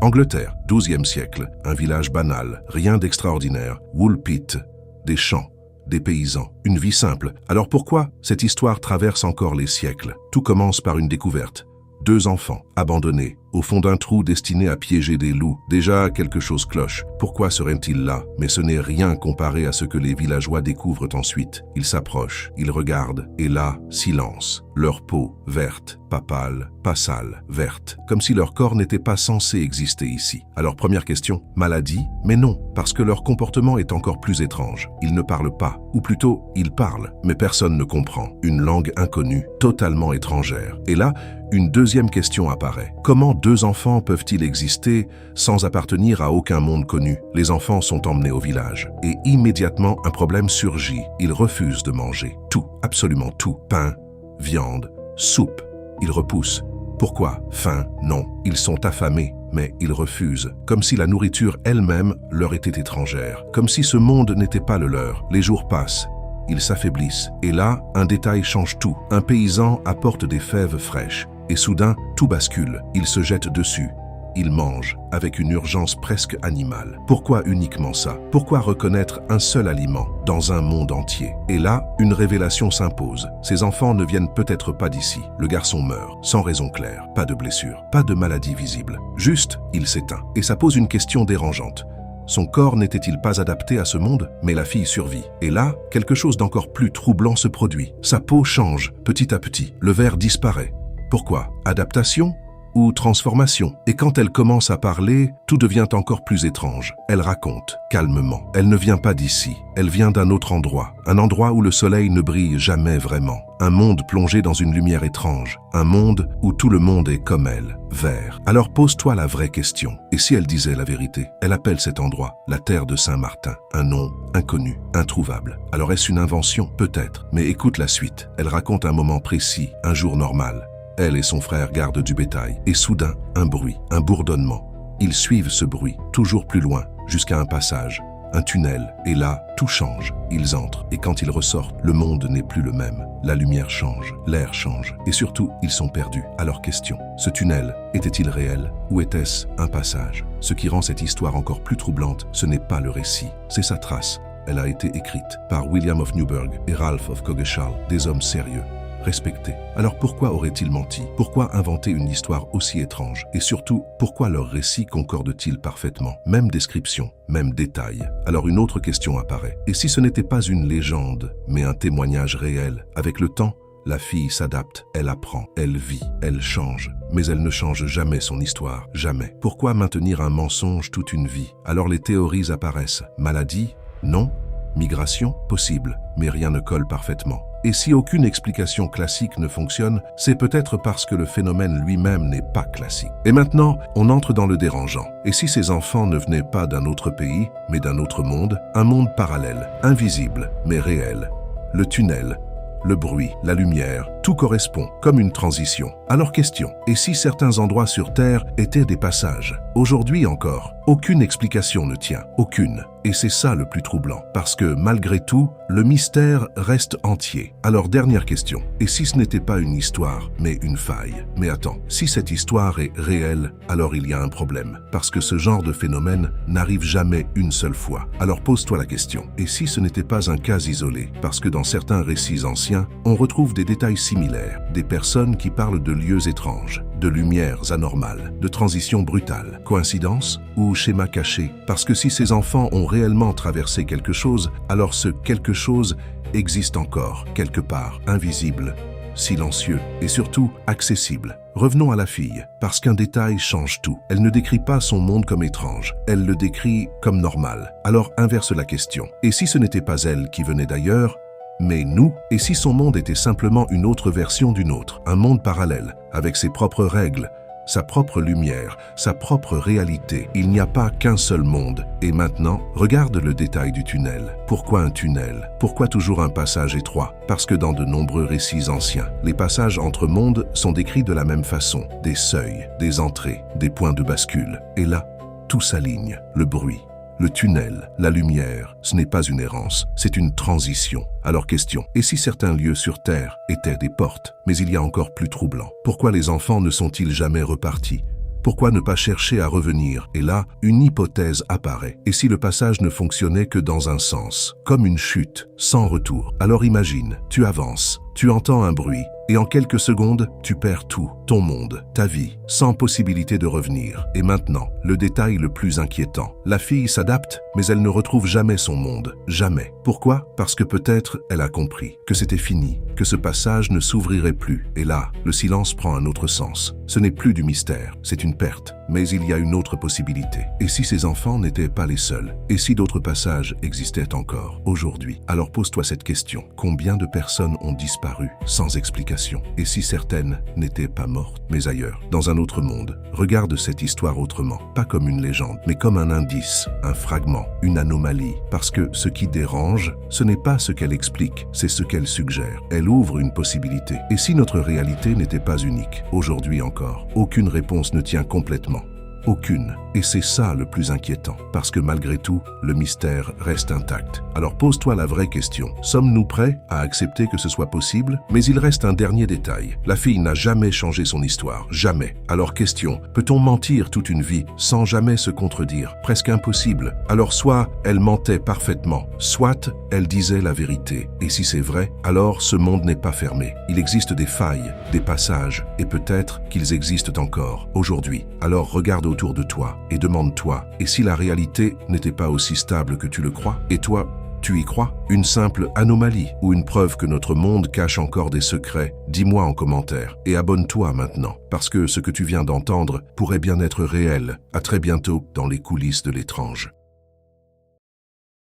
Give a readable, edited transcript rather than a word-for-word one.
Angleterre, 12e siècle, un village banal, rien d'extraordinaire, Woolpit, des champs, des paysans, une vie simple. Alors pourquoi cette histoire traverse encore les siècles? Tout commence par une découverte. 2 enfants, abandonnés, au fond d'un trou destiné à piéger des loups. Déjà, quelque chose cloche. Pourquoi seraient-ils là? Mais ce n'est rien comparé à ce que les villageois découvrent ensuite. Ils s'approchent, ils regardent, et là, silence. Leur peau, verte, pas pâle, pas sale, verte, comme si leur corps n'était pas censé exister ici. Alors première question, maladie? Mais non, parce que leur comportement est encore plus étrange. Ils ne parlent pas, ou plutôt, ils parlent, mais personne ne comprend. Une langue inconnue, totalement étrangère. Et là, une deuxième question apparaît. Comment 2 enfants peuvent-ils exister sans appartenir à aucun monde connu? Les enfants sont emmenés au village. Et immédiatement, un problème surgit. Ils refusent de manger. Tout, absolument tout. Pain, viande, soupe. Ils repoussent. Pourquoi? Faim? Non. Ils sont affamés, mais ils refusent. Comme si la nourriture elle-même leur était étrangère. Comme si ce monde n'était pas le leur. Les jours passent. Ils s'affaiblissent. Et là, un détail change tout. Un paysan apporte des fèves fraîches. Et soudain, tout bascule. Il se jette dessus. Il mange, avec une urgence presque animale. Pourquoi uniquement ça? Pourquoi reconnaître un seul aliment dans un monde entier? Et là, une révélation s'impose. Ces enfants ne viennent peut-être pas d'ici. Le garçon meurt, sans raison claire. Pas de blessure, pas de maladie visible. Juste, il s'éteint. Et ça pose une question dérangeante. Son corps n'était-il pas adapté à ce monde? Mais la fille survit. Et là, quelque chose d'encore plus troublant se produit. Sa peau change, petit à petit. Le vert disparaît. Pourquoi? Adaptation ou transformation? Et quand elle commence à parler, tout devient encore plus étrange. Elle raconte, calmement. Elle ne vient pas d'ici. Elle vient d'un autre endroit. Un endroit où le soleil ne brille jamais vraiment. Un monde plongé dans une lumière étrange. Un monde où tout le monde est comme elle, vert. Alors pose-toi la vraie question. Et si elle disait la vérité? Elle appelle cet endroit la terre de Saint-Martin. Un nom inconnu, introuvable. Alors est-ce une invention? Peut-être. Mais écoute la suite. Elle raconte un moment précis, un jour normal. Elle et son frère gardent du bétail. Et soudain, un bruit, un bourdonnement. Ils suivent ce bruit, toujours plus loin, jusqu'à un passage, un tunnel. Et là, tout change. Ils entrent. Et quand ils ressortent, le monde n'est plus le même. La lumière change, l'air change. Et surtout, ils sont perdus. Alors question, ce tunnel, était-il réel ou était-ce un passage? Ce qui rend cette histoire encore plus troublante, ce n'est pas le récit, c'est sa trace. Elle a été écrite par William of Newburgh et Ralph of Coggeshall, des hommes sérieux, respectés. Alors pourquoi auraient-ils menti? Pourquoi inventer une histoire aussi étrange? Et surtout, pourquoi leur récit concorde-t-il parfaitement? Même description, même détail. Alors une autre question apparaît. Et si ce n'était pas une légende, mais un témoignage réel? Avec le temps, la fille s'adapte, elle apprend, elle vit, elle change. Mais elle ne change jamais son histoire, jamais. Pourquoi maintenir un mensonge toute une vie? Alors les théories apparaissent. Maladie? Non. Migration? Possible. Mais rien ne colle parfaitement. Et si aucune explication classique ne fonctionne, c'est peut-être parce que le phénomène lui-même n'est pas classique. Et maintenant, on entre dans le dérangeant. Et si ces enfants ne venaient pas d'un autre pays, mais d'un autre monde, un monde parallèle, invisible, mais réel? Le tunnel, le bruit, la lumière, tout correspond, comme une transition. Alors question, et si certains endroits sur Terre étaient des passages? Aujourd'hui encore, aucune explication ne tient, aucune. Et c'est ça le plus troublant, parce que malgré tout, le mystère reste entier. Alors dernière question, et si ce n'était pas une histoire, mais une faille? Mais attends, si cette histoire est réelle, alors il y a un problème, parce que ce genre de phénomène n'arrive jamais une seule fois. Alors pose-toi la question, et si ce n'était pas un cas isolé? Parce que dans certains récits anciens, on retrouve des détails similaires, des personnes qui parlent de lieux étranges, de lumières anormales, de transitions brutales. Coïncidence ou schéma caché? Parce que si ces enfants ont réellement traversé quelque chose, alors ce quelque chose existe encore, quelque part, invisible, silencieux et surtout accessible. Revenons à la fille, parce qu'un détail change tout. Elle ne décrit pas son monde comme étrange, elle le décrit comme normal. Alors inverse la question. Et si ce n'était pas elle qui venait d'ailleurs, mais nous? Et si son monde était simplement une autre version d'une autre, un monde parallèle, avec ses propres règles, sa propre lumière, sa propre réalité? Il n'y a pas qu'un seul monde. Et maintenant, regarde le détail du tunnel. Pourquoi un tunnel? Pourquoi toujours un passage étroit? Parce que dans de nombreux récits anciens, les passages entre mondes sont décrits de la même façon. Des seuils, des entrées, des points de bascule. Et là, tout s'aligne. Le bruit, le tunnel, la lumière, ce n'est pas une errance, c'est une transition. Alors question, et si certains lieux sur Terre étaient des portes? Mais il y a encore plus troublant. Pourquoi les enfants ne sont-ils jamais repartis? Pourquoi ne pas chercher à revenir? Et là, une hypothèse apparaît. Et si le passage ne fonctionnait que dans un sens, comme une chute, sans retour? Alors imagine, tu avances, tu entends un bruit, et en quelques secondes, tu perds tout, ton monde, ta vie, sans possibilité de revenir. Et maintenant, le détail le plus inquiétant. La fille s'adapte, mais elle ne retrouve jamais son monde. Jamais. Pourquoi? Parce que peut-être elle a compris que c'était fini, que ce passage ne s'ouvrirait plus. Et là, le silence prend un autre sens. Ce n'est plus du mystère, c'est une perte. Mais il y a une autre possibilité. Et si ces enfants n'étaient pas les seuls? Et si d'autres passages existaient encore aujourd'hui? Alors pose-toi cette question. Combien de personnes ont disparu sans explication? Et si certaines n'étaient pas mortes, mais ailleurs, dans un autre monde? Regarde cette histoire autrement, pas comme une légende, mais comme un indice, un fragment, une anomalie. Parce que ce qui dérange, ce n'est pas ce qu'elle explique, c'est ce qu'elle suggère. Elle ouvre une possibilité. Et si notre réalité n'était pas unique? Aujourd'hui encore, aucune réponse ne tient complètement. Aucune. Et c'est ça le plus inquiétant, parce que malgré tout, le mystère reste intact. Alors pose-toi la vraie question. Sommes-nous prêts à accepter que ce soit possible? Mais il reste un dernier détail. La fille n'a jamais changé son histoire. Jamais. Alors question, peut-on mentir toute une vie sans jamais se contredire? Presque impossible. Alors soit elle mentait parfaitement, soit elle disait la vérité. Et si c'est vrai, alors ce monde n'est pas fermé. Il existe des failles, des passages, et peut-être qu'ils existent encore aujourd'hui. Alors regarde autour de toi et demande-toi, et si la réalité n'était pas aussi stable que tu le crois? Et toi, tu y crois? Une simple anomalie ou une preuve que notre monde cache encore des secrets? Dis-moi en commentaire et abonne-toi maintenant, parce que ce que tu viens d'entendre pourrait bien être réel. À très bientôt dans les coulisses de l'étrange.